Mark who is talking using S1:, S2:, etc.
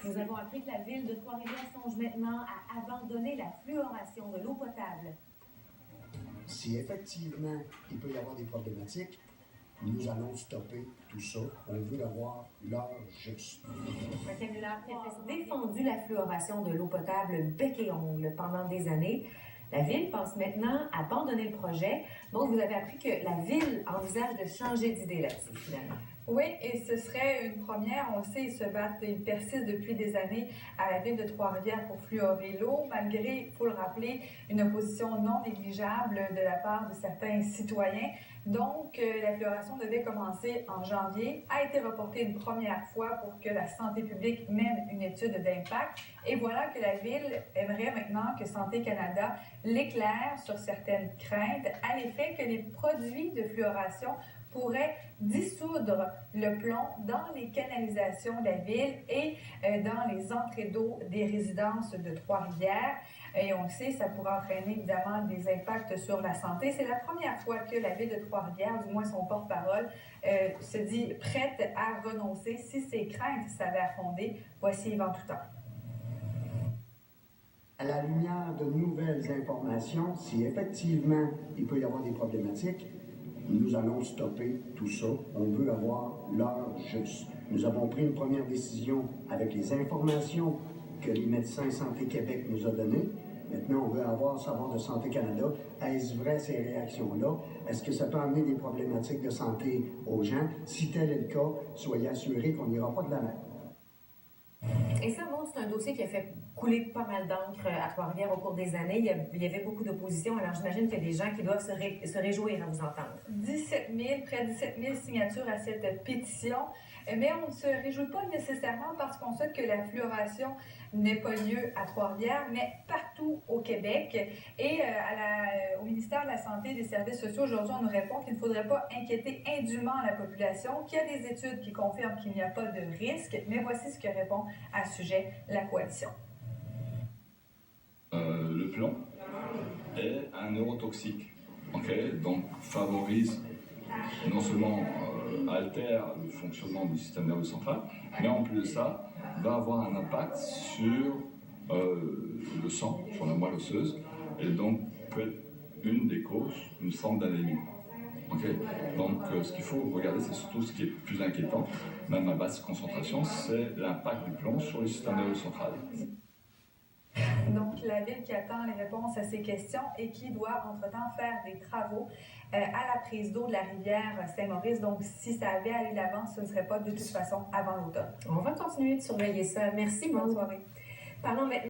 S1: Nous avons appris que la ville de Trois-Rivières songe maintenant à abandonner la fluoration de l'eau potable.
S2: Si effectivement il peut y avoir des problématiques, nous allons stopper tout ça. On veut avoir l'heure juste.
S1: Un canular qui a défendu la fluoration de l'eau potable bec et ongle pendant des années. La ville pense maintenant abandonner le projet. Donc, vous avez appris que la ville envisage de changer d'idée là-dessus, finalement.
S3: Oui, et ce serait une première. On le sait, ils se battent, ils persistent depuis des années à la ville de Trois-Rivières pour fluorer l'eau, malgré, il faut le rappeler, une opposition non négligeable de la part de certains citoyens. Donc, la fluoration devait commencer en janvier, a été reportée une première fois pour que la santé publique mène une étude d'impact. Et voilà que la ville aimerait maintenant que Santé Canada l'éclaire sur certaines craintes à l'effet que les produits de fluoration pourraient dissoudre le plomb dans les canalisations de la ville et dans les entrées d'eau des résidences de Trois-Rivières. Et on le sait, ça pourrait entraîner évidemment des impacts sur la santé. C'est la première fois que la ville de Trois-Rivières, du moins son porte-parole, se dit prête à renoncer si ses craintes s'avèrent fondées. Voici Yvan Toutant.
S2: À la lumière de nouvelles informations, si effectivement il peut y avoir des problématiques, nous allons stopper tout ça. On veut avoir l'heure juste. Nous avons pris une première décision avec les informations que les médecins Santé Québec nous ont données. Maintenant, on veut savoir de Santé Canada, est-ce vrai ces réactions-là? Est-ce que ça peut amener des problématiques de santé aux gens? Si tel est le cas, soyez assurés qu'on n'ira pas de la mer.
S1: Et ça, bon, c'est un dossier qui a fait couler pas mal d'encre à Trois-Rivières au cours des années. Il y avait beaucoup d'opposition. Alors, j'imagine qu'il y a des gens qui doivent se réjouir à vous entendre.
S3: 17 000, près de 17 000 signatures à cette pétition. Mais on ne se réjouit pas nécessairement parce qu'on souhaite que la fluoration n'ait pas lieu à Trois-Rivières, mais partout au Québec. Et au ministère de la Santé et des Services sociaux, aujourd'hui, on nous répond qu'il ne faudrait pas inquiéter indûment la population, qu'il y a des études qui confirment qu'il n'y a pas de risque. Mais voici ce que répond à ce sujet la coalition.
S4: Le plomb est un neurotoxique, donc favorise non seulement altère le fonctionnement du système nerveux central, mais en plus de ça, va avoir un impact sur le sang, sur la moelle osseuse, et donc peut être une des causes, une forme d'anémie. Donc ce qu'il faut regarder, c'est surtout ce qui est plus inquiétant, même à basse concentration, c'est l'impact du plomb sur le système nerveux central.
S3: Donc, la ville qui attend les réponses à ces questions et qui doit, entre-temps, faire des travaux à la prise d'eau de la rivière Saint-Maurice. Donc, si ça avait allé d'avant, ce ne serait pas de toute façon avant l'automne.
S1: On va continuer de surveiller ça. Merci,
S3: bonne soirée.
S1: Parlons maintenant.